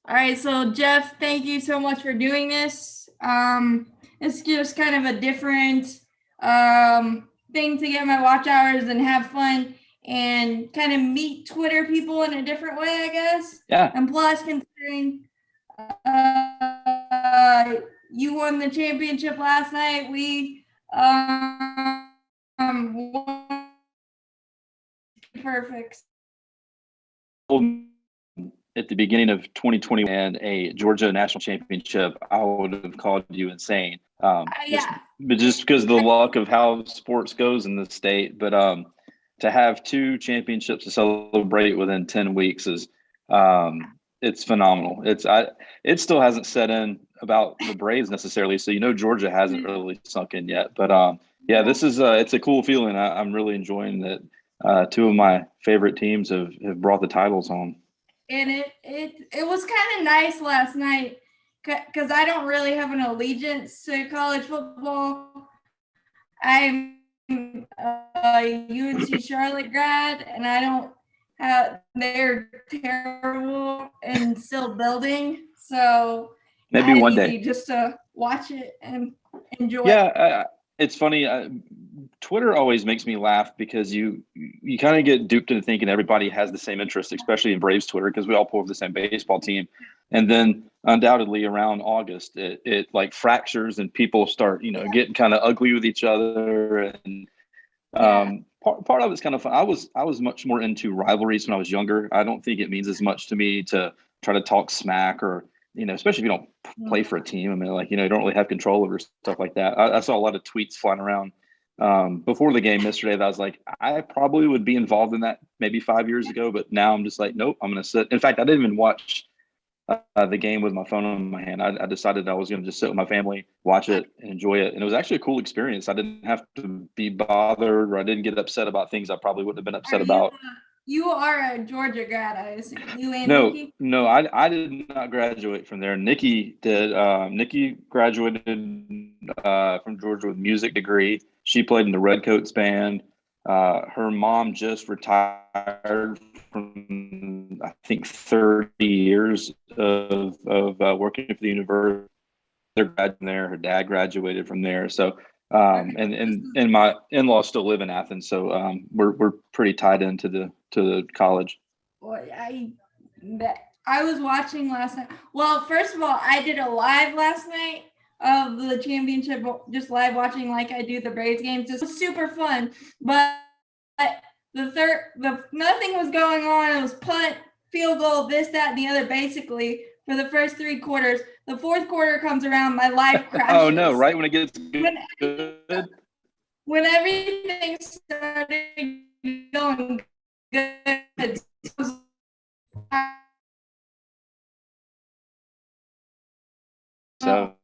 All right, so Jeff, thank you so much for doing this. It's just kind of a different thing to get my watch hours and have fun and kind of meet Twitter people in a different way, I guess. Yeah. And plus, considering uh, you won the championship last night, we won perfect. At the beginning of 2020 and a Georgia national championship, I would have called you insane. Yeah. Just because of the luck of how sports goes in the state. But to have two championships to celebrate within 10 weeks is it's phenomenal. It still hasn't set in about the Braves necessarily. So Georgia hasn't really sunk in yet. But yeah, this is it's a cool feeling. I'm really enjoying that. Two of my favorite teams have brought the titles home. And it was kind of nice last night because I don't really have an allegiance to college football. I'm a UNC Charlotte grad, and I don't have. They're terrible and still building, so Maybe one easy day. just to watch it and enjoy. Yeah, it's funny. Twitter always makes me laugh because you kind of get duped into thinking everybody has the same interest, especially in Braves Twitter, because we all pull for the same baseball team. And then undoubtedly around August, it like fractures and people start, getting kind of ugly with each other. And part of it's kind of fun. I was much more into rivalries when I was younger. I don't think it means as much to me to try to talk smack or especially if you don't play for a team. I mean, like, you don't really have control over stuff like that. I saw a lot of tweets flying around before the game yesterday that I was like, I probably would be involved in that maybe 5 years ago, but now I'm just like, nope, I'm going to sit. In fact, I didn't even watch the game with my phone in my hand. I decided I was going to just sit with my family, watch it, and enjoy it. And it was actually a cool experience. I didn't have to be bothered, or I didn't get upset about things I probably wouldn't have been upset about. You are a Georgia grad, I assume. You and No, Nikki? no, I did not graduate from there. Nikki did. Nikki graduated from Georgia with a music degree. She played in the Redcoats band. Her mom just retired from, I think, 30 years of working for the university. They're graduating there. Her dad graduated from there. So, and my in-laws still live in Athens. So, we're pretty tied into the college. Boy, I was watching last night. Well, first of all, I did a live last night of the championship, just live watching like I do the Braves games. It was super fun, but the nothing was going on. It was punt, field goal, this, that, and the other, basically for the first 3 quarters. The fourth quarter comes around, my life crashes. Oh no! Right when it gets good. When everything started going good. So,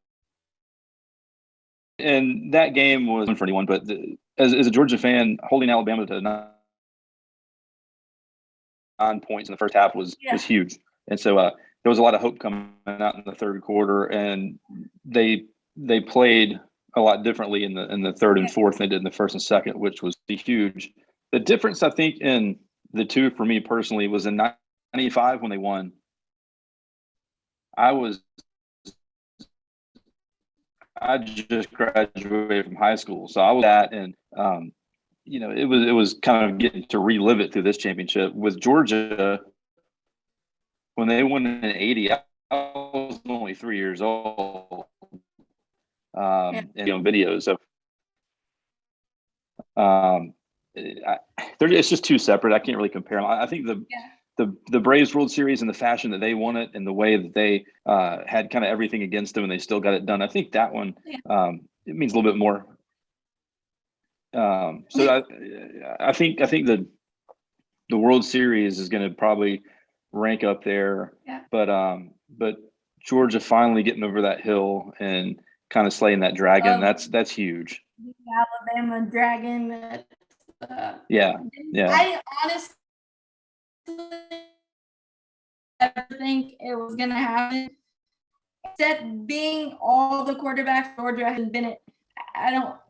and that game was for anyone, but as a Georgia fan, holding Alabama to 9 points in the first half was huge. And so there was a lot of hope coming out in the third quarter, and they played a lot differently in the third and fourth than they did in the first and second, which was huge. The difference, I think, in the two for me personally was in '95 when they won. I just graduated from high school, so I was at, and it was kind of getting to relive it through this championship with Georgia. When they won in '80, I was only 3 years old. And videos of it's just too separate. I can't really compare them. I think the Braves World Series and the fashion that they won it and the way that they had kind of everything against them and they still got it done. I think that one it means a little bit more. So I think the World Series is going to probably rank up there. Yeah. But Georgia finally getting over that hill and kind of slaying that dragon. That's huge. The Alabama dragon. Yeah. I honestly think it was going to happen. Except being all the quarterbacks Georgia hasn't been it.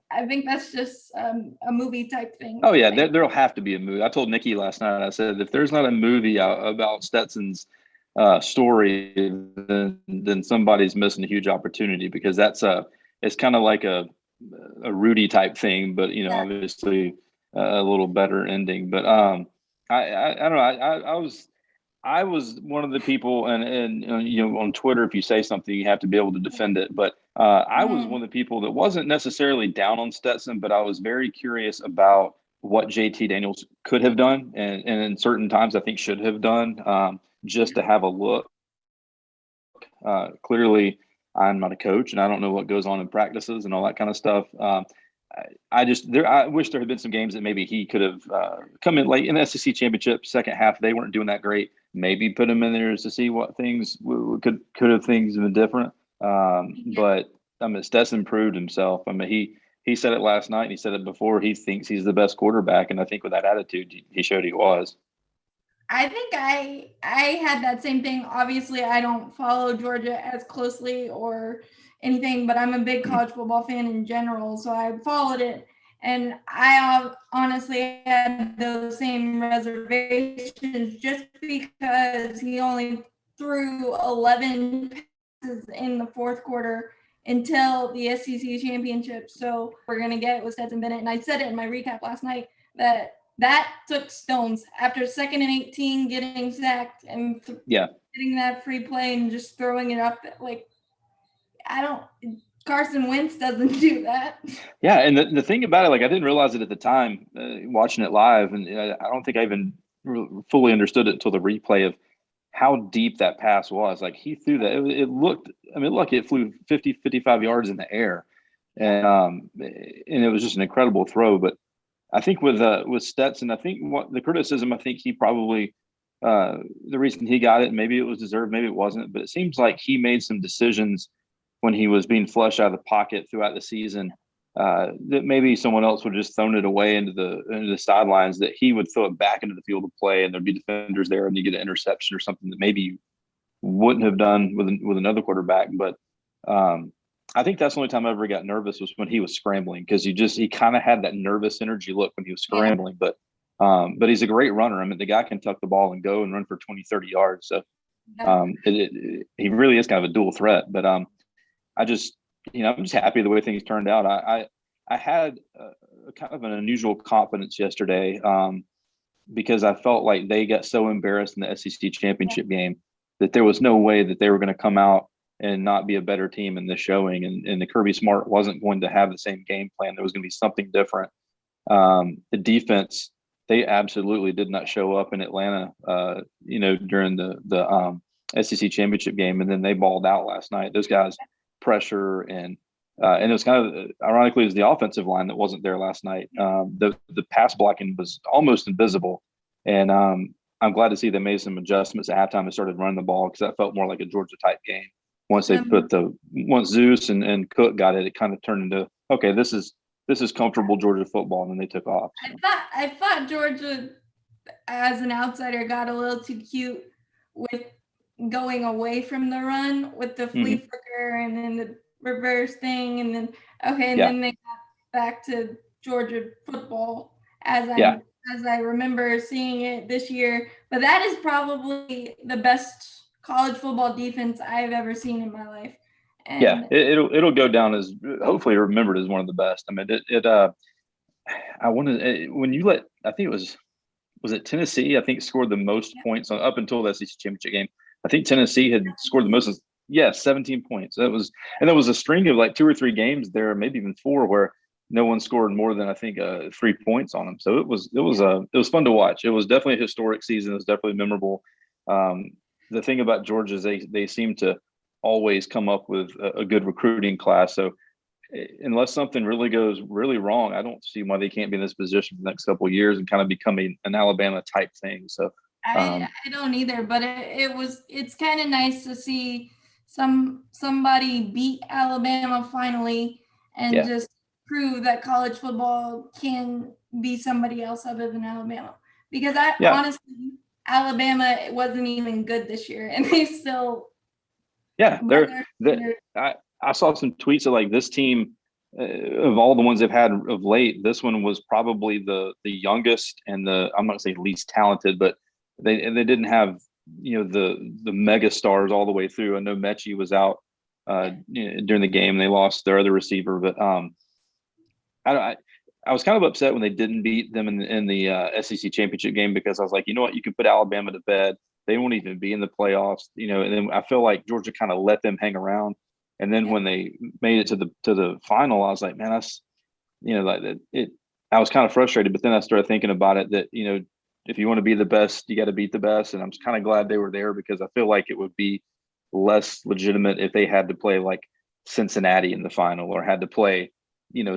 I think that's just a movie type thing. Oh yeah, there'll have to be a movie. I told Nikki last night. I said if there's not a movie about Stetson's story, then somebody's missing a huge opportunity, because it's kind of like a Rudy type thing, but obviously a little better ending. But I don't know. I was one of the people, and on Twitter, if you say something, you have to be able to defend it. But I was one of the people that wasn't necessarily down on Stetson, but I was very curious about what JT Daniels could have done, and in certain times I think should have done, just to have a look. Clearly, I'm not a coach, and I don't know what goes on in practices and all that kind of stuff. I wish there had been some games that maybe he could have come in late in the SEC championship second half. They weren't doing that great. Maybe put him in there to see what things could have things been different. But I mean, Stetson proved himself. I mean, he said it last night, and he said it before. He thinks he's the best quarterback, and I think with that attitude, he showed he was. I think I had that same thing. Obviously, I don't follow Georgia as closely or anything, but I'm a big college football fan in general, so I followed it. And I honestly had those same reservations just because he only threw 11 passes in the fourth quarter until the SEC championship. So we're going to get with Stetson Bennett. And I said it in my recap last night that took stones after 2nd and 18, getting sacked and getting that free play and just throwing it up. Like, Carson Wentz doesn't do that. Yeah, and the thing about it, like, I didn't realize it at the time watching it live, and I don't think I even fully understood it until the replay of how deep that pass was. Like, he threw that. It looked like it flew 50, 55 yards in the air, and it was just an incredible throw. But I think with Stetson, I think what the criticism, I think he probably the reason he got it, maybe it was deserved, maybe it wasn't, but it seems like he made some decisions when he was being flushed out of the pocket throughout the season that maybe someone else would have just thrown it away into the sidelines, that he would throw it back into the field of play, and there'd be defenders there, and you get an interception or something that maybe you wouldn't have done with another quarterback. But I think that's the only time I ever got nervous was when he was scrambling, because he kind of had that nervous energy look when he was scrambling. But he's a great runner. I mean, the guy can tuck the ball and go and run for 20, 30 yards. So he really is kind of a dual threat. But I'm just happy the way things turned out. I had a kind of an unusual confidence yesterday because I felt like they got so embarrassed in the SEC championship game that there was no way that they were going to come out and not be a better team in this showing. And the Kirby Smart wasn't going to have the same game plan. There was going to be something different. The defense, they absolutely did not show up in Atlanta, during the SEC championship game. And then they balled out last night. Those guys pressure and it was kind of ironically, it was the offensive line that wasn't there last night. The pass blocking was almost invisible. And I'm glad to see they made some adjustments at halftime and started running the ball, because that felt more like a Georgia type game. Once they once Zeus and Cook got it, it kind of turned into, okay, this is comfortable Georgia football, and then they took off. So. I thought Georgia, as an outsider, got a little too cute with going away from the run with the flea flicker and then the reverse thing, and then then they got back to Georgia football as I remember seeing it this year. But that is probably the best college football defense I've ever seen in my life. And it'll go down as, hopefully remembered as one of the best. I mean, I think it was it Tennessee, I think, scored the most points up until the SEC championship game. I think Tennessee had scored the most, 17 points. That was a string of like 2 or 3 games there, maybe even 4, where no one scored more than, I think, 3 points on them. So it was fun to watch. It was definitely a historic season. It was definitely memorable. The thing about Georgia is they seem to always come up with a good recruiting class. So unless something really goes really wrong, I don't see why they can't be in this position for the next couple of years and kind of become an Alabama type thing. So I don't either, but it's kind of nice to see somebody beat Alabama finally and just prove that college football can be somebody else other than Alabama. Because honestly, Alabama wasn't even good this year, and they still. Yeah, I saw some tweets of like this team, of all the ones they've had of late, this one was probably the youngest and I'm not going to say least talented, but they didn't have the mega stars all the way through. I know Mechie was out during the game. They lost their other receiver, but I was kind of upset when they didn't beat them in the SEC championship game, because I was like, you know what, you can put Alabama to bed. They won't even be in the playoffs, and then I feel like Georgia kind of let them hang around. And then when they made it to the final, I was like, man, that's, like it. I was kind of frustrated, but then I started thinking about it that, if you want to be the best, you got to beat the best. And I'm kind of glad they were there, because I feel like it would be less legitimate if they had to play like Cincinnati in the final, or had to play,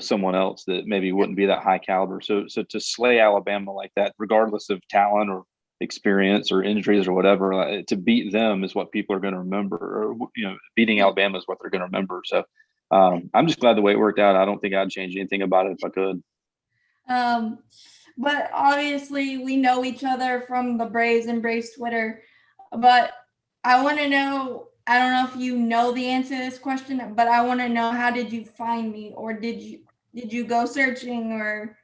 someone else that maybe wouldn't be that high caliber. So to slay Alabama like that, regardless of talent or experience or injuries or whatever, to beat them is what people are going to remember, or, beating Alabama is what they're going to remember. So I'm just glad the way it worked out. I don't think I'd change anything about it if I could. But obviously we know each other from the Braves and Braves Twitter, but I want to know, I don't know if you know the answer to this question, but I want to know, how did you find me, or did you go searching, or?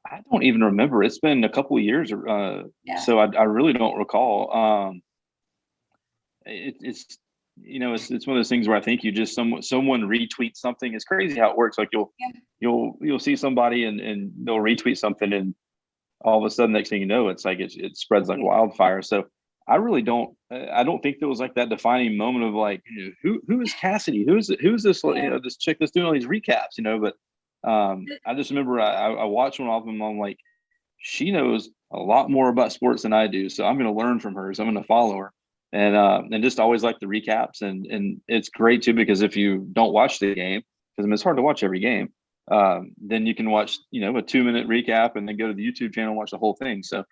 I don't even remember. It's been a couple of years, so I really don't recall. It's it's one of those things where I think you just someone retweets something. It's crazy how it works. Like you'll see somebody and they'll retweet something, and all of a sudden, next thing you know, it's like it spreads like wildfire. So I really don't. I don't think there was like that defining moment of like, who is Cassidy? Who's this? This chick that's doing all these recaps. But I just remember I watched one of them. I'm like, she knows a lot more about sports than I do, so I'm going to learn from her. So I'm going to follow her, and just always like the recaps, and it's great too, because if you don't watch the game, because it's hard to watch every game, then you can watch a 2-minute recap and then go to the YouTube channel and watch the whole thing. So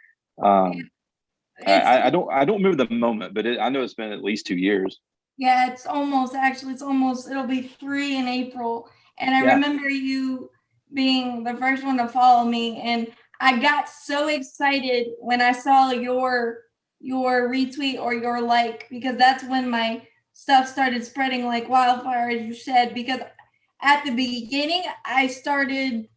I don't remember the moment, but I know it's been at least 2 years. Yeah, it'll be 3 in April. And I remember you being the first one to follow me, and I got so excited when I saw your retweet or your like, because that's when my stuff started spreading like wildfire, as you said, because at the beginning I started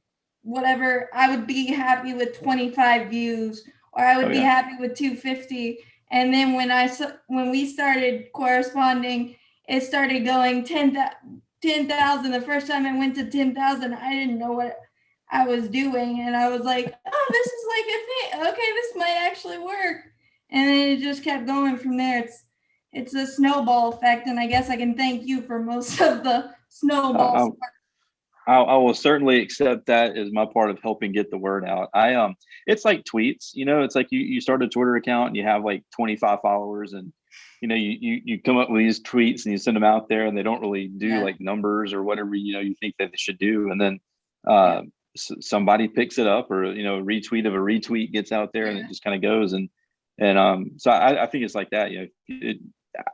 whatever, I would be happy with 25 views, or I would be happy with 250. And then when we started corresponding, it started going 10,000. The first time I went to 10,000, I didn't know what I was doing, and I was like, oh, this is like a thing. Okay, this might actually work. And then it just kept going from there. It's a snowball effect, and I guess I can thank you for most of the snowballs. I will certainly accept that as my part of helping get the word out. It's like tweets, it's like you start a Twitter account and you have like 25 followers, and you come up with these tweets and you send them out there, and they don't really do like numbers or whatever you think that they should do, and then somebody picks it up, or a retweet of a retweet gets out there, and it just kind of goes, and so I think it's like that.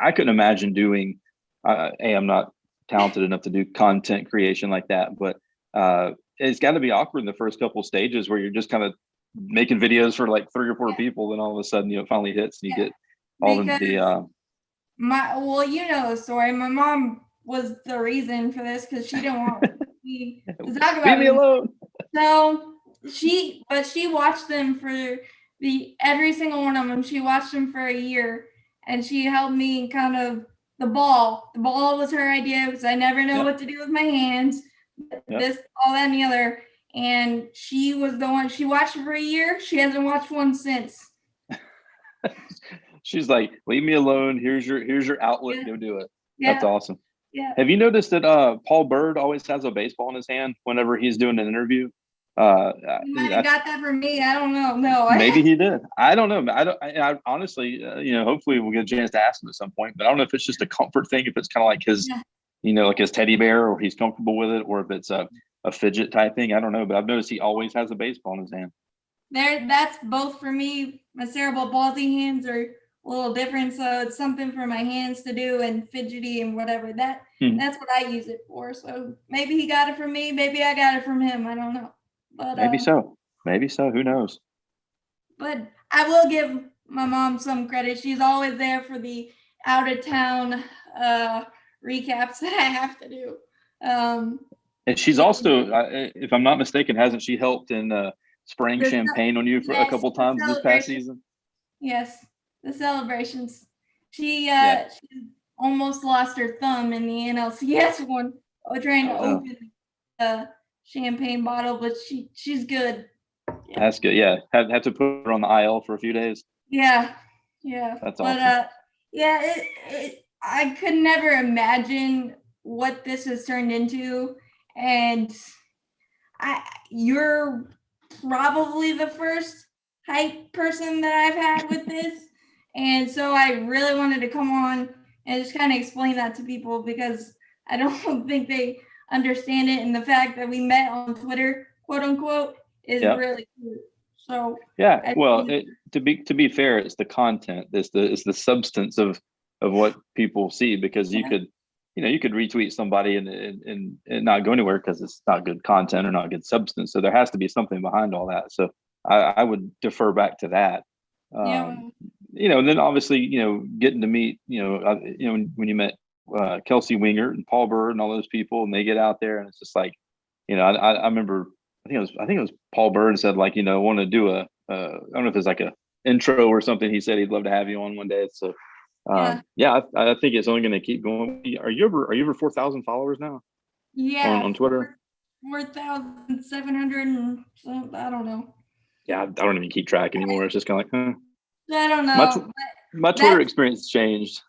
I couldn't imagine doing. I'm not talented enough to do content creation like that, but it's got to be awkward in the first couple of stages where you're just kind of making videos for like 3 or 4 people, then all of a sudden it finally hits and you get all the the story. My mom was the reason for this, because she didn't want me to talk about leave me alone. So she watched them for every single one of them. She watched them for a year, and she helped me kind of. The ball was her idea, because I never know what to do with my hands. This, all that, and the other. And she was the one. She watched it for a year. She hasn't watched one since. She's like, leave me alone. Here's your outlet. Go do it. Yeah. That's awesome. Yeah. Have you noticed that Paul Bird always has a baseball in his hand whenever he's doing an interview? You might have got that from me. I don't know. No, maybe he did. I don't know. I honestly, hopefully we'll get a chance to ask him at some point. But I don't know if it's just a comfort thing, if it's kind of like his, like his teddy bear, or he's comfortable with it, or if it's a fidget type thing. I don't know. But I've noticed he always has a baseball in his hand. That's both for me. My cerebral palsy hands are a little different, so it's something for my hands to do, and fidgety and whatever. That's what I use it for. So maybe he got it from me. Maybe I got it from him. I don't know. But maybe so. Who knows? But I will give my mom some credit. She's always there for the out of town recaps that I have to do. And she's also, if I'm not mistaken, hasn't she helped in spraying champagne on you for a couple times this past season? Yes. the celebrations. She Yeah. she almost lost her thumb in the NLCS one trying to Oh, no. open the champagne bottle, but she's good. Yeah. That's good. Yeah. Had to put her on the IL for a few days. Yeah. That's But awesome. yeah, I could never imagine what this has turned into, and you're probably the first hype person that I've had with this. And so I really wanted to come on and just kind of explain that to people because I don't think they understand it. And the fact that we met on Twitter, quote unquote, is Yeah. really cool. So Yeah. Well, to be fair, it's the content. It's the substance of what people see, because you could retweet somebody and not go anywhere because it's not good content or not good substance. So there has to be something behind all that. So I would defer back to that. yeah, And then obviously, getting to meet, when you met Kelsey Winger and Paul Bird and all those people, and they get out there, and it's just like, I remember, I think it was Paul Bird said, like, want to do I don't know if it's like a intro or something. He said he'd love to have you on one day. So yeah, I think it's only going to keep going. Are you over 4,000 followers now yeah. on Twitter? 4,700 and something, I don't know. Yeah, I don't even keep track anymore. It's just kind of like, I don't my know. my Twitter experience changed.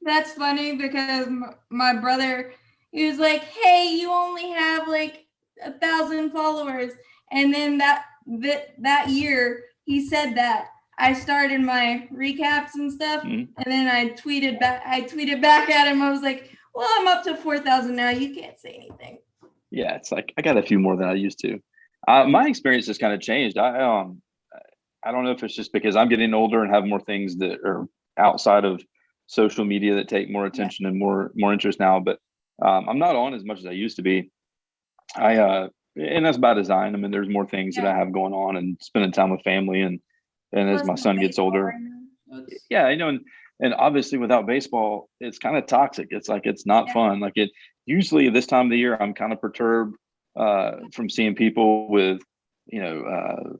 That's funny because my brother, he was like, "Hey, you only have like 1,000 followers," and then that year he said that I started my recaps and stuff, and then I tweeted back. I tweeted back at him. I was like, "Well, I'm up to 4,000 now. You can't say anything." Yeah, it's like I got a few more than I used to. My experience has kind of changed. I don't know if it's just because I'm getting older and have more things that are outside of social media that take more Yeah, attention and more interest now. But I'm not on as much as I used to be. And that's by design. I mean, there's more things that yeah. I have going on and spending time with family, and as Plus my no son gets baseball older, right now. So it's, yeah, and obviously without baseball, it's kind of toxic. It's like it's not yeah, fun. Like it usually this time of the year, I'm kind of perturbed from seeing people with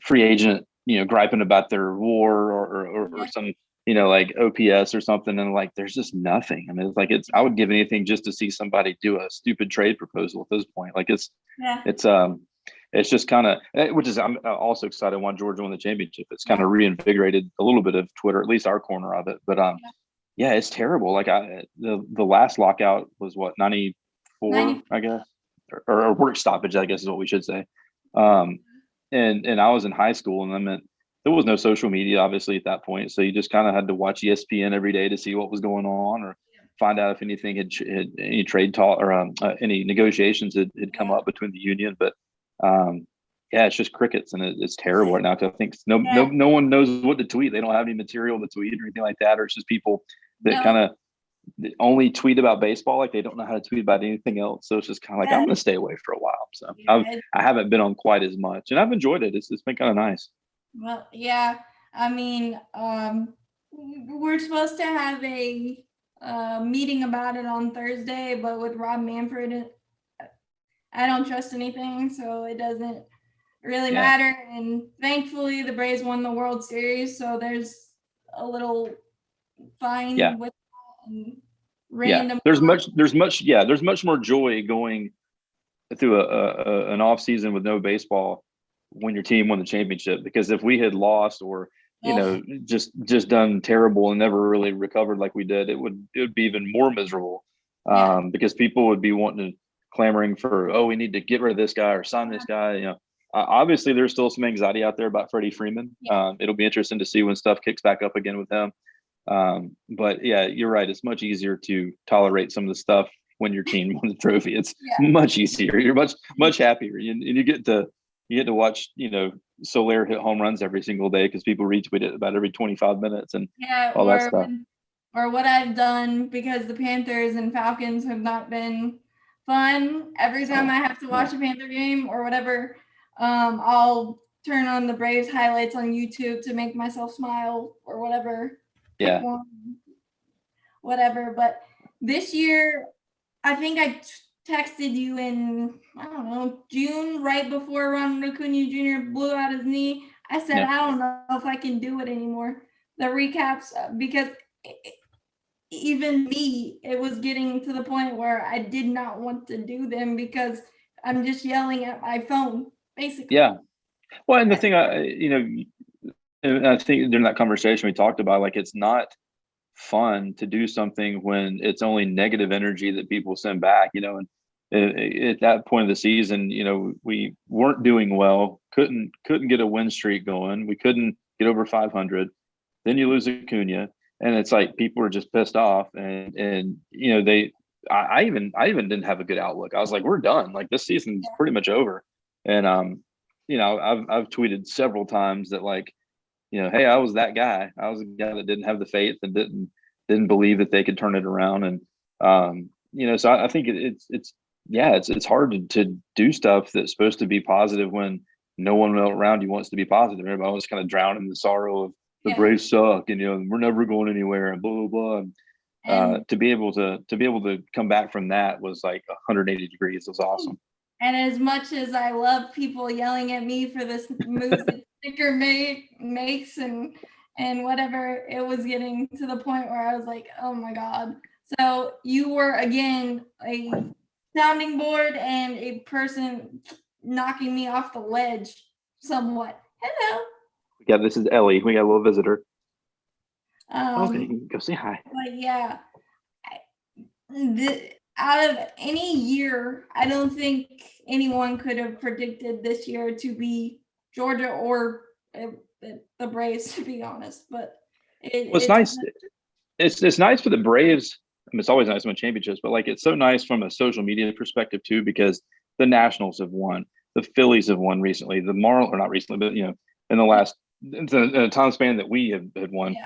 free agent griping about their WAR or yeah, some like OPS or something, and like there's just nothing. I mean, it's like I would give anything just to see somebody do a stupid trade proposal at this point. Like yeah, it's it's just kind of, which is, I'm also excited when Georgia won the championship. It's kind yeah, of reinvigorated a little bit of Twitter, at least our corner of it. But yeah. yeah, it's terrible. Like the last lockout was what, 94, 90. I guess, or work stoppage, I guess is what we should say. Um, and I was in high school, and I meant there was no social media obviously at that point, so you just kind of had to watch ESPN every day to see what was going on, or find out if anything had any trade talk or any negotiations had come Yeah, up between the union. But um, yeah, it's just crickets, and it's terrible right now, because I think no one knows what to tweet. They don't have any material to tweet or anything like that, or it's just people that no, kind of only tweet about baseball. Like they don't know how to tweet about anything else. So it's just kind of like, I'm yeah, going to stay away for a while. So yeah. I haven't been on quite as much, and I've enjoyed it. It's been kind of nice. Well, yeah. I mean, we're supposed to have a meeting about it on Thursday, but with Rob Manfred, I don't trust anything, so it doesn't really Yeah. matter. And thankfully, the Braves won the World Series, so there's a little Yeah. fine with and Yeah. random. There's much more joy going through an off season with no baseball when your team won the championship, because if we had lost, or Oh, just done terrible and never really recovered like we did, it would be even more miserable, yeah, because people would be wanting to clamoring for, oh, we need to get rid of this guy or sign this guy. Obviously there's still some anxiety out there about Freddie Freeman. yeah, It'll be interesting to see when stuff kicks back up again with him. But yeah, you're right. It's much easier to tolerate some of the stuff when your team won the trophy. It's yeah, much easier. You're much happier, and you get to watch Soler hit home runs every single day because people retweet it about every 25 minutes and yeah. all that stuff. Or what I've done, because the Panthers and Falcons have not been fun. Every time I have to watch a Panther game or whatever, I'll turn on the Braves highlights on YouTube to make myself smile or whatever. Pick Yeah. one, whatever. But this year, I think I texted you in, I don't know, June, right before Ronald Acuna Jr. blew out his knee. I said, Yeah. I don't know if I can do it anymore the recaps because even me, it was getting to the point where I did not want to do them because I'm just yelling at my phone, basically. Yeah. Well, and the thing, and I think during that conversation we talked about, like, it's not fun to do something when it's only negative energy that people send back, and at that point of the season, we weren't doing well, couldn't get a win streak going, we couldn't get over 500. Then you lose Acuna, and it's like people are just pissed off, and I even didn't have a good outlook. I was like, we're done. Like, this season's pretty much over. And I've tweeted several times that, like, hey, I was that guy. I was the guy that didn't have the faith and didn't believe that they could turn it around. And so I think it's hard to do stuff that's supposed to be positive when no one around you wants to be positive. Everybody wants to kind of drown in the sorrow of the Braves suck, and we're never going anywhere, and blah blah blah. And to be able to come back from that was like 180 degrees. It was awesome. And as much as I love people yelling at me for this moves that Sticker makes and whatever, it was getting to the point where I was like, oh my God. So you were, again, a sounding board and a person knocking me off the ledge somewhat. Hello. Yeah, this is Ellie. We got a little visitor. Okay, go say hi. But yeah, out of any year, I don't think anyone could have predicted this year to be Georgia or the Braves, to be honest. But it's nice. It's nice for the Braves. I mean, it's always nice to win championships, but like, it's so nice from a social media perspective too, because the Nationals have won, the Phillies have won recently, the Marlins, or not recently, but in the last in a time span that we had won,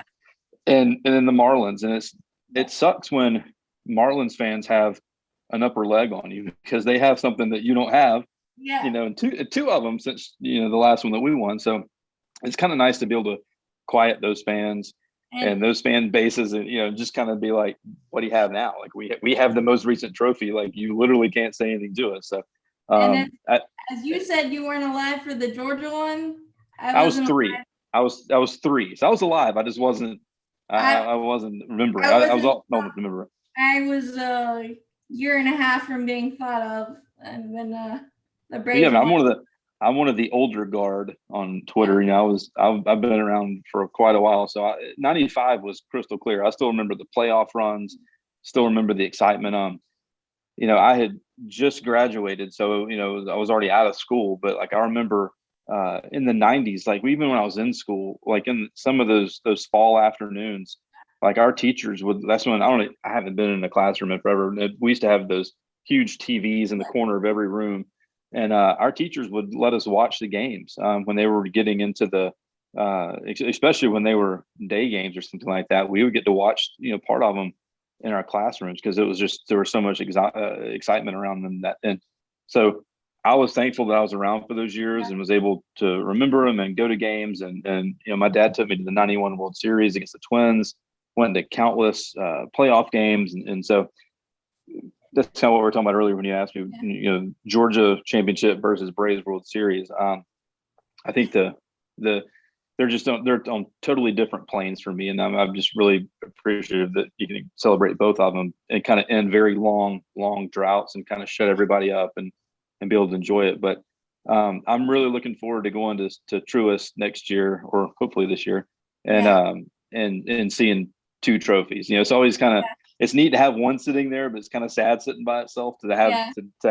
and then the Marlins, and it sucks when Marlins fans have an upper leg on you because they have something that you don't have. Yeah. And two of them since the last one that we won. So it's kind of nice to be able to quiet those fans and those fan bases, and just kind of be like, what do you have now? Like, we have the most recent trophy. Like, you literally can't say anything to us. So as you said, you weren't alive for the Georgia one. I was 3. I was 3. So I was alive. I just wasn't. I wasn't remembering. I was all moment to remember. I was a year and a half from being thought of, and then the Braves. Yeah, I'm one of the older guard on Twitter. I've been around for quite a while. So 95 was crystal clear. I still remember the playoff runs. Still remember the excitement. I had just graduated, so I was already out of school. But like, I remember in the 90s, like, even when I was in school, like in some of those fall afternoons, like, our teachers would. That's when I haven't been in a classroom in forever. We used to have those huge TVs in the corner of every room, and our teachers would let us watch the games when they were getting into the, especially when they were day games or something like that. We would get to watch part of them in our classrooms because it was just, there was so much excitement around them. And so I was thankful that I was around for those years and was able to remember them and go to games. And my dad took me to the 91 World Series against the Twins, went to countless playoff games. And so that's kind of what we were talking about earlier when you asked me, Georgia championship versus Braves World Series. I think they're on totally different planes for me. And I'm just really appreciative that you can celebrate both of them and kind of end very long droughts and kind of shut everybody up and be able to enjoy it. But I'm really looking forward to going to Truist next year, or hopefully this year, and seeing 2 trophies. It's always kind of, it's neat to have one sitting there, but it's kind of sad sitting by itself. To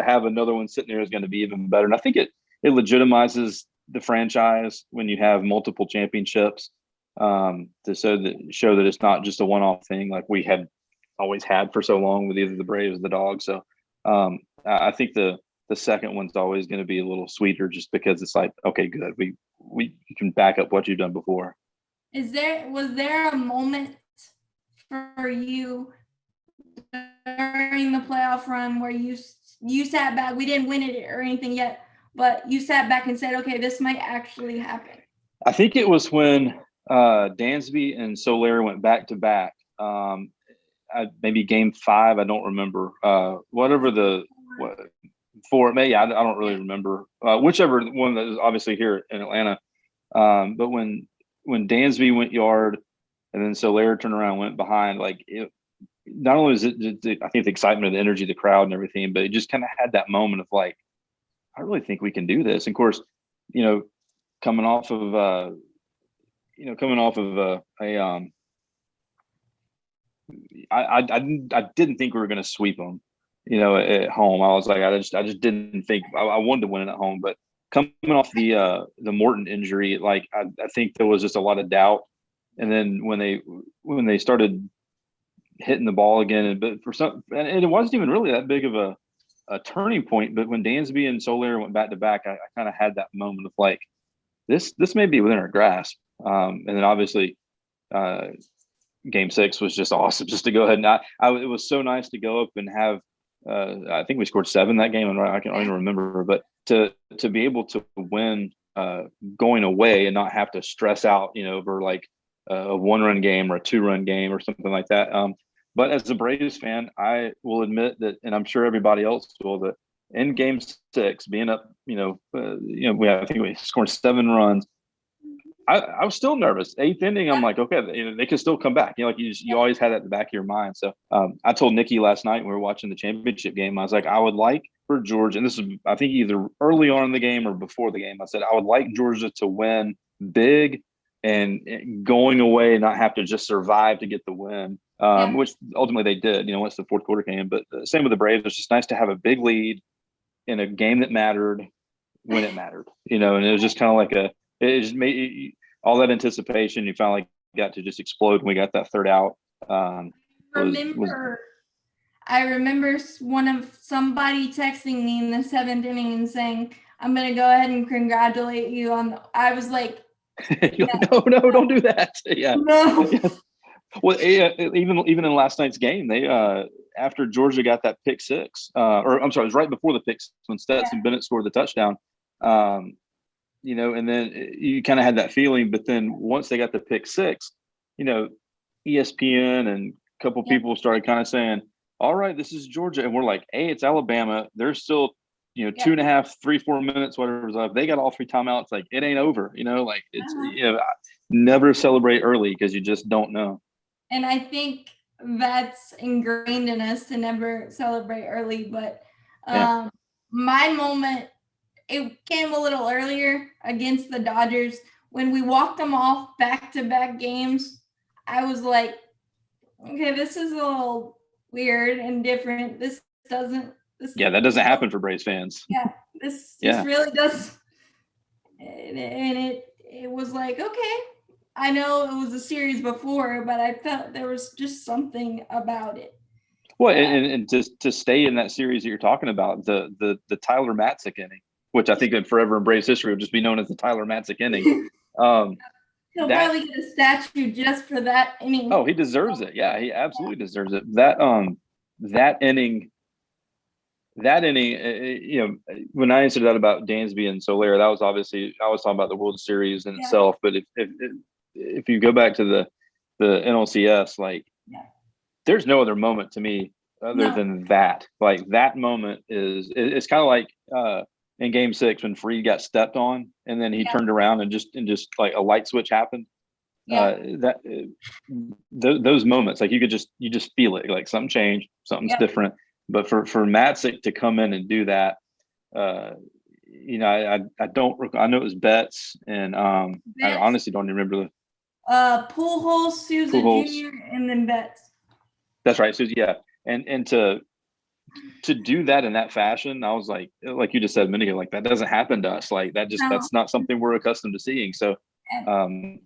have another one sitting there is going to be even better. And I think it legitimizes the franchise when you have multiple championships, to show that it's not just a one-off thing like we had always had for so long with either the Braves or the Dogs. So I think the second one's always going to be a little sweeter, just because it's like, okay, good, we can back up what you've done before. Was there a moment for you during the playoff run where you sat back? We didn't win it or anything yet, but you sat back and said, okay, this might actually happen? I think it was when Dansby and Solari went back to back. Maybe game 5. I don't remember. Whatever four, maybe I don't really remember. Whichever one that is obviously here in Atlanta. But when Dansby went yard and then Soler turned around and went behind. Like, not only was it, I think the excitement, the energy, the crowd, and everything, but it just kind of had that moment of like, I really think we can do this. And of course, you know, coming off of I didn't think we were going to sweep them, at home. I was like, I just didn't think I wanted to win it at home. But coming off the Morton injury, like I think there was just a lot of doubt. And then when they started hitting the ball again, but and it wasn't even really that big of a turning point. But when Dansby and Soler went back to back, I kind of had that moment of like, this may be within our grasp. And then obviously, Game 6 was just awesome. Just to go ahead and it was so nice to go up and have. I think we scored 7 that game, and I don't even remember. But to be able to win going away and not have to stress out, over like a 1-run game or a 2-run game or something like that. But as a Braves fan, I will admit that, and I'm sure everybody else will, that in Game 6, being up, I think we scored 7 runs. I was still nervous. 8th inning, I'm like, okay, they can still come back. You always had that in the back of your mind. So I told Nikki last night when we were watching the championship game, I was like, I would like for Georgia, and this is, I think, either early on in the game or before the game. I said, I would like Georgia to win big and going away and not have to just survive to get the win, which ultimately they did, once the fourth quarter came. But same with the Braves. It's just nice to have a big lead in a game that mattered when it mattered, and it was just kind of like it just made all that anticipation. You finally got to just explode when we got that third out. I remember somebody texting me in the 7th inning and saying, I'm going to go ahead and congratulate you I was like, no, don't do that. Yeah. No. Yeah. Well, even in last night's game, they after Georgia got that pick 6, or I'm sorry, it was right before the pick 6 when Stetson Bennett scored the touchdown. And then you kind of had that feeling, but then once they got the pick 6, ESPN and a couple people started kind of saying, all right, this is Georgia. And we're like, hey, it's Alabama. There's still, 2.5, 3, 4 minutes, whatever's left. They got all 3 timeouts. Like, it ain't over, like it's, never celebrate early because you just don't know. And I think that's ingrained in us to never celebrate early. But my moment, it came a little earlier against the Dodgers when we walked them off back-to-back games. I was like, okay, this is a little weird and different. That doesn't happen for Braves fans. Yeah, this really does. And it was like, okay, I know it was a series before, but I felt there was just something about it. Well, and just to stay in that series that you're talking about, the Tyler Matzik inning, which I think that forever in Braves history will just be known as the Tyler Matzik inning. He'll probably get a statue just for that inning. Oh, he deserves it. Yeah, he absolutely deserves it. That inning, when I answered that about Dansby and Soler, that was obviously, I was talking about the World Series in itself. But if you go back to the NLCS, like, there's no other moment to me other than that. Like, that moment it's kind of like in Game 6 when Freed got stepped on and then he turned around and just like a light switch happened. Those moments, like, you just feel it, like something changed, something's different. But for Matzik to come in and do that, I know it was Betts, and I honestly don't remember Pujols, Souza Jr., and then Betts. That's right. So and to do that in that fashion, I was like you just said a minute ago, like, that doesn't happen to us. Like, that's not something we're accustomed to seeing. So I remember,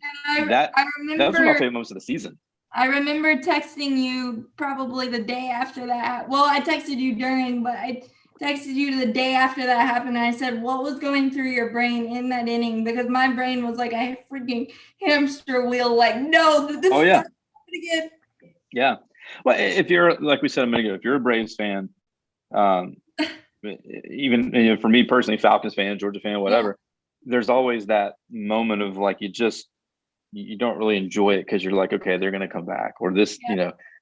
that was one of my favorite moments of the season. I remember texting you probably the day after that. Well, I texted you during, but I texted you the day after that happened. And I said, what was going through your brain in that inning? Because my brain was like a freaking hamster wheel. Like, no, this is not happening again. Yeah. Well, if you're, like we said a minute ago, if you're a Braves fan, even for me personally, Falcons fan, Georgia fan, whatever, there's always that moment of like, you don't really enjoy it because you're like, okay, they're going to come back, or this,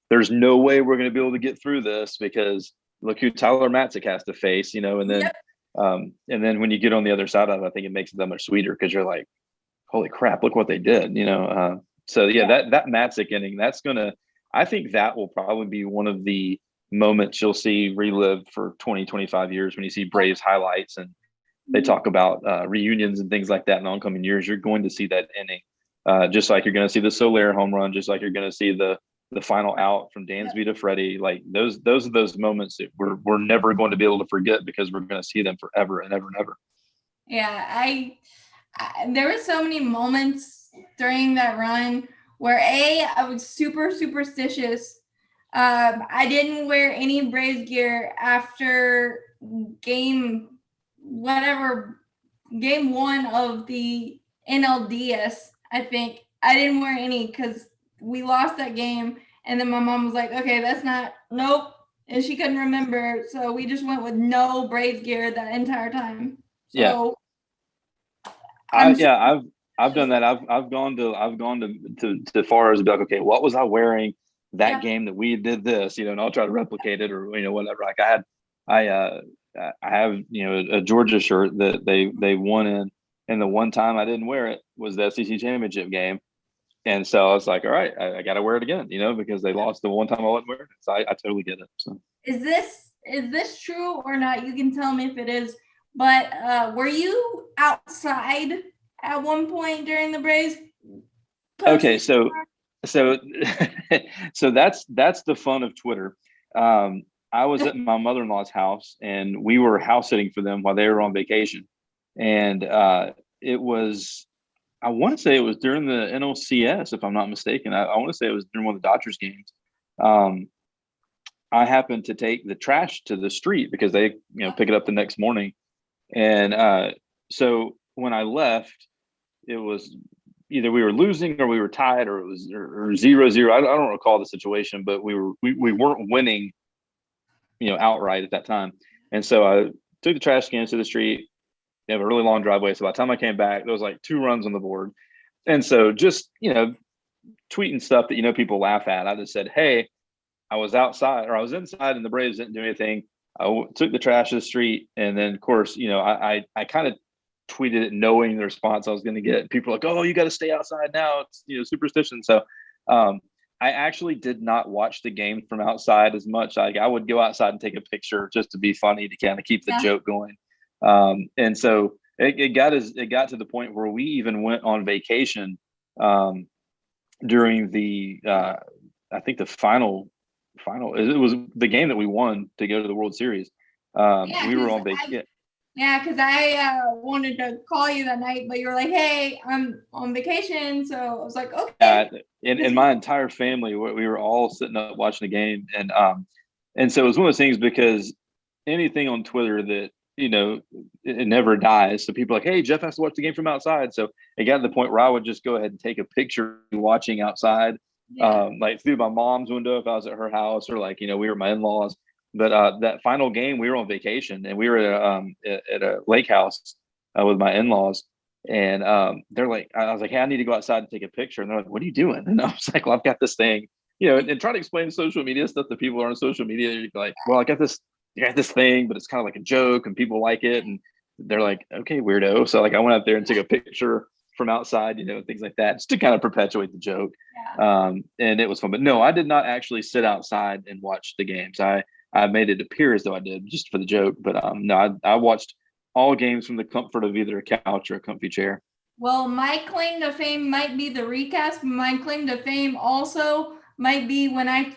there's no way we're going to be able to get through this because look who Tyler Matzik has to face, and then, and then when you get on the other side of it, I think it makes it that much sweeter because you're like, holy crap, look what they did, So that Matzik inning, I think that will probably be one of the moments you'll see relived for 20, 25 years when you see Braves highlights and they talk about reunions and things like that in oncoming years. You're going to see that inning, just like you're going to see the Soler home run, just like you're going to see the final out from Dansby to Freddie. Like those are those moments that we're never going to be able to forget because we're going to see them forever and ever and ever. Yeah, I there were so many moments during that run where I was super superstitious. I didn't wear any Braves gear after game 1 of the NLDS. I think I didn't wear any because we lost that game, and then my mom was like, "Okay, nope," and she couldn't remember, so we just went with no Braves gear that entire time. So I've done that. I've gone to far as be like, okay, what was I wearing that game that we did this, and I'll try to replicate it or whatever. Like I have a Georgia shirt that they won in, and the one time I didn't wear it was the SEC championship game, and so I was like, all right, I got to wear it again, because they lost the one time I wasn't wearing it. So I totally get it. So is this true or not? You can tell me if it is. But were you outside at one point during the Braves? Okay, so so that's the fun of Twitter. I was at my mother-in-law's house and we were house sitting for them while they were on vacation. And it was, I want to say it was during the NLCS, if I'm not mistaken. I want to say it was during one of the Dodgers games. I happened to take the trash to the street because they, pick it up the next morning. And so when I left, it was either we were losing or we were tied or it was or 0-0. I don't recall the situation, but we weren't winning, outright at that time. And so I took the trash cans to the street. They have a really long driveway. So by the time I came back, there was like 2 runs on the board. And so just, tweeting stuff that, people laugh at. I just said, hey, I was outside or I was inside and the Braves didn't do anything. I took the trash to the street. And then, of course, I kind of tweeted it knowing the response I was going to get. People were like, oh, you got to stay outside now. It's, superstition. So I actually did not watch the game from outside as much. I would go outside and take a picture just to be funny to kind of keep the joke going. And so it got to the point where we even went on vacation during the I think the final it was the game that we won to go to the World Series. We were on vacation. Yeah, because I wanted to call you that night, but you were like, hey, I'm on vacation. So I was like, okay. And my entire family, we were all sitting up watching the game. And so it was one of those things because anything on Twitter that, it never dies. So people are like, hey, Jeff has to watch the game from outside. So it got to the point where I would just go ahead and take a picture watching outside, like through my mom's window if I was at her house or like, we were at my in-laws. But that final game, we were on vacation and we were at a lake house with my in-laws. And they're like, I was like, hey, I need to go outside and take a picture. And they're like, what are you doing? And I was like, well, I've got this thing, and try to explain social media stuff to people who are on social media. You're like, well, I got this thing, but it's kind of like a joke and people like it. And they're like, okay, weirdo. So like I went out there and took a picture from outside, things like that, just to kind of perpetuate the joke. And it was fun. But no, I did not actually sit outside and watch the games. I made it appear as though I did just for the joke, but no, I watched all games from the comfort of either a couch or a comfy chair. Well, my claim to fame might be the recast. My claim to fame also might be when I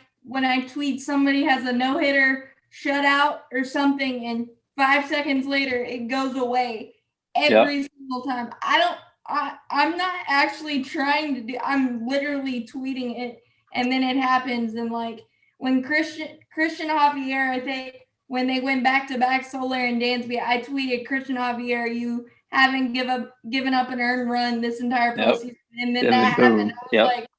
tweet somebody has a no-hitter, shutout, or something, and 5 seconds later it goes away every single time. I'm not actually trying to do. I'm literally tweeting it, and then it happens, and like. When Christian Javier, I think, when they went back-to-back Soler and Dansby, I tweeted, Christian Javier, you haven't given up an earned run this entire postseason. And then that happened. I was like,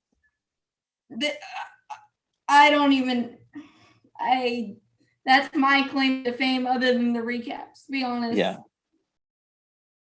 that's my claim to fame other than the recaps, to be honest. Yeah.